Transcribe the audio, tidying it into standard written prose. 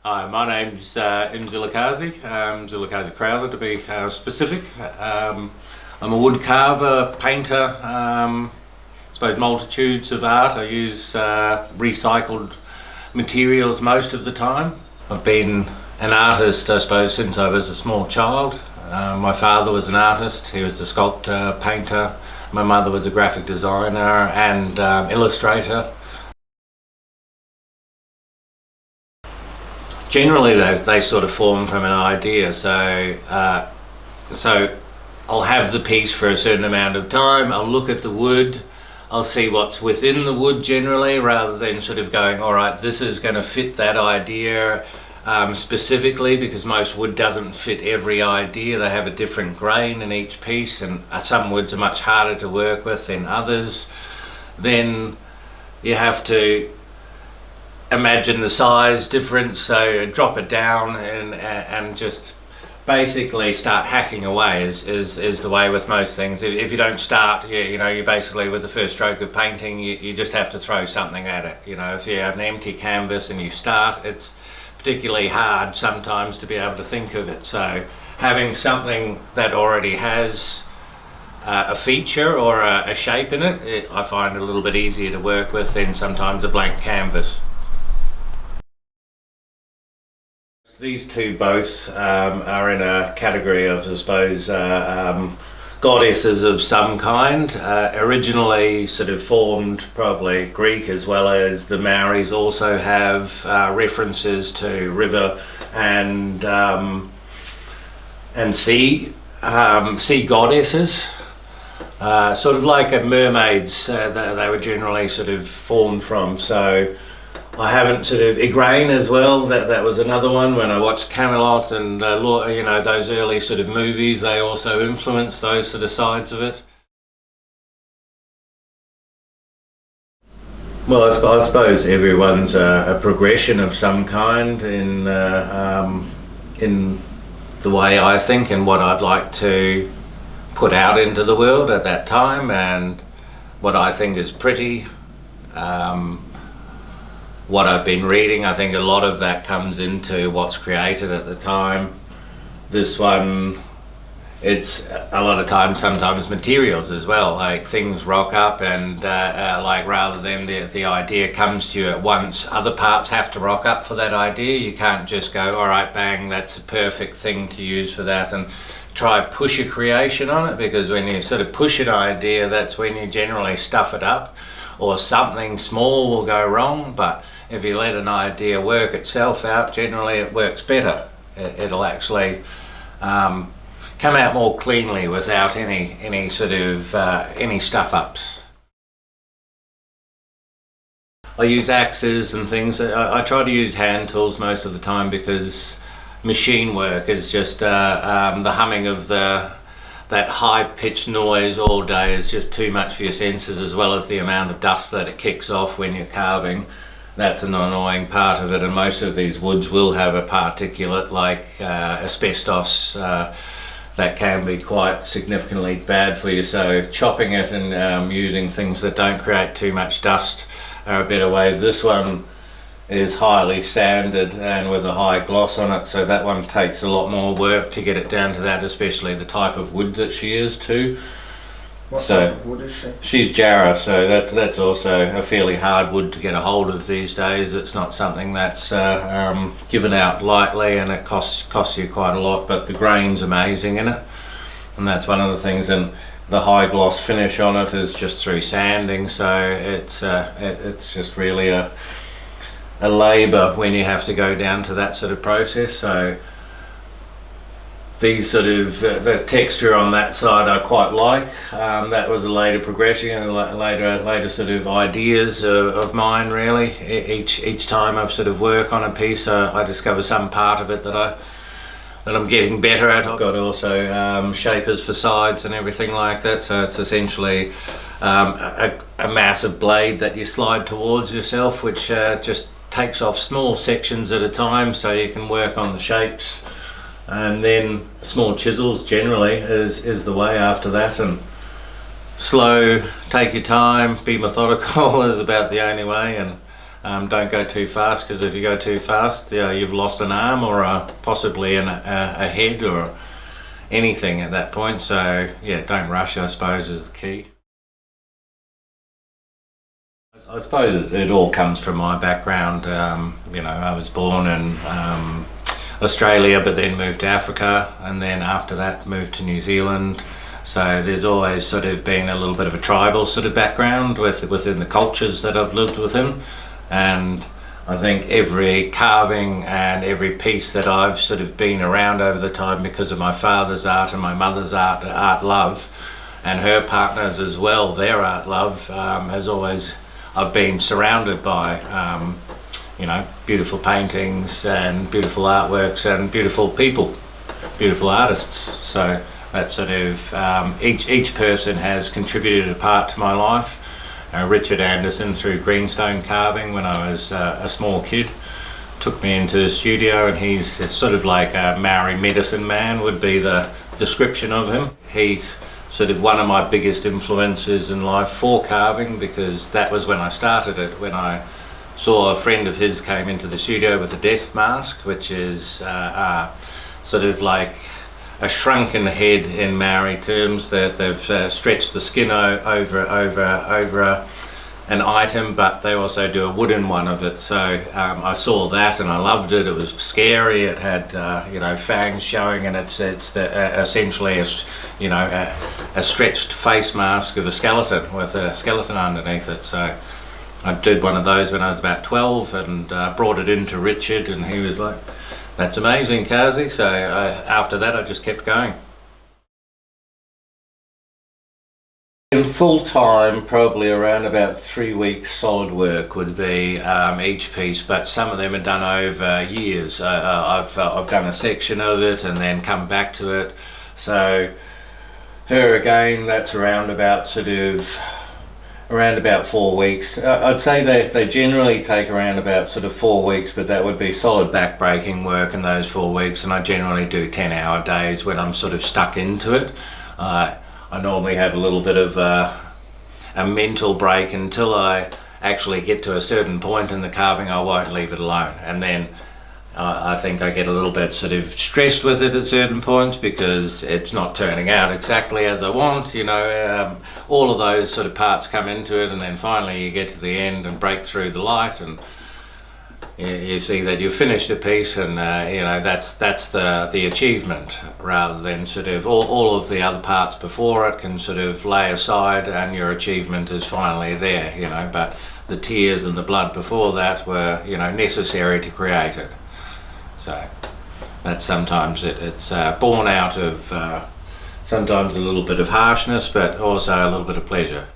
Hi, my name's Mzilikazi Crowther to be specific. I'm a wood carver, painter, I suppose multitudes of art. I use recycled materials most of the time. I've been an artist, I suppose, since I was a small child. My father was an artist, he was a sculptor, painter. My mother was a graphic designer and illustrator. Generally, they sort of form from an idea. So I'll have the piece for a certain amount of time. I'll look at the wood. I'll see what's within the wood generally, rather than sort of going, all right, this is going to fit that idea specifically, because most wood doesn't fit every idea. They have a different grain in each piece, and some woods are much harder to work with than others. Then you have to imagine the size difference, so drop it down and just basically start hacking away is the way with most things. If you don't start, you basically, with the first stroke of painting, you just have to throw something at it. If you have an empty canvas and you start, it's particularly hard sometimes to be able to think of it. So having something that already has a feature or a shape in it, I find it a little bit easier to work with than sometimes a blank canvas. These two both are in a category of, I suppose, goddesses of some kind. Originally sort of formed probably Greek, as well as the Maoris also have references to river and sea goddesses. Sort of like mermaids, they were generally sort of formed from. So I haven't sort of Igraine as well. That was another one. When I watched Camelot and those early sort of movies, they also influenced those sort of sides of it. Well, I suppose everyone's a progression of some kind in the way I think and what I'd like to put out into the world at that time, and what I think is pretty. What I've been reading, I think a lot of that comes into what's created at the time. This one, it's a lot of times, sometimes materials as well, like things rock up and like rather than the idea comes to you at once, other parts have to rock up for that idea. You can't just go, all right, bang, that's a perfect thing to use for that, and try push a creation on it, because when you sort of push an idea, that's when you generally stuff it up, or something small will go wrong. But if you let an idea work itself out, generally it works better. It'll actually come out more cleanly without any sort of any stuff ups. I use axes and things. I try to use hand tools most of the time, because machine work is just the humming of that high-pitched noise all day is just too much for your senses, as well as the amount of dust that it kicks off when you're carving. That's an annoying part of it, and most of these woods will have a particulate like asbestos that can be quite significantly bad for you. So chopping it and using things that don't create too much dust are a better way. This one is highly sanded and with a high gloss on it, so that one takes a lot more work to get it down to that, especially the type of wood that she is too. What type of wood is she? She's Jarrah, so that's also a fairly hard wood to get a hold of these days. It's not something that's given out lightly, and it costs you quite a lot, but the grain's amazing in it, and that's one of the things. And the high gloss finish on it is just through sanding, so it's just really a labour when you have to go down to that sort of process. So these sort of the texture on that side I quite like. That was a later progression and later sort of ideas of mine, really. Each time I've sort of work on a piece, I discover some part of it that I'm getting better at. I've got also shapers for sides and everything like that, so it's essentially a massive blade that you slide towards yourself, which just takes off small sections at a time, so you can work on the shapes. And then small chisels generally is the way after that, and slow, take your time, be methodical is about the only way. And Don't go too fast, because if you go too fast, you've lost an arm or possibly a head or anything at that point. So yeah, don't rush, I suppose, is the key. I suppose it all comes from my background. You know, I was born in Australia, but then moved to Africa, and then after that moved to New Zealand. So there's always sort of been a little bit of a tribal sort of background within the cultures that I've lived within. And I think every carving and every piece that I've sort of been around over the time, because of my father's art and my mother's art love, and her partners as well, their art love, has always, I've been surrounded by, you know, beautiful paintings and beautiful artworks and beautiful people, beautiful artists. So that sort of, each person has contributed a part to my life. Richard Anderson, through greenstone carving when I was a small kid, took me into the studio, and he's sort of like a Maori medicine man would be the description of him. He's sort of one of my biggest influences in life for carving, because that was when I started it, when I saw a friend of his came into the studio with a death mask, which is sort of like a shrunken head in Maori terms, that they've stretched the skin over an item, but they also do a wooden one of it. So I saw that and I loved it. It was scary. It had you know, fangs showing, and it's essentially a stretched face mask of a skeleton with a skeleton underneath it. So I did one of those when I was about 12 and brought it into Richard, and he was like, "That's amazing, Kazi." So after that I just kept going. In full time, probably around about 3 weeks solid work would be each piece, but some of them are done over years. I've done a section of it and then come back to it. So her again, that's around about 4 weeks. I'd say they generally take around about 4 weeks, but that would be solid back-breaking work in those 4 weeks, and I generally do 10-hour days when I'm sort of stuck into it. I normally have a little bit of a mental break until I actually get to a certain point in the carving. I won't leave it alone, and then I think I get a little bit sort of stressed with it at certain points because it's not turning out exactly as I want, you know. All of those sort of parts come into it, and then finally you get to the end and break through the light, and you see that you've finished a piece, and you know, that's the achievement, rather than sort of all of the other parts before it can sort of lay aside and your achievement is finally there, you know. But the tears and the blood before that were, you know, necessary to create it. So that sometimes it's born out of sometimes a little bit of harshness, but also a little bit of pleasure.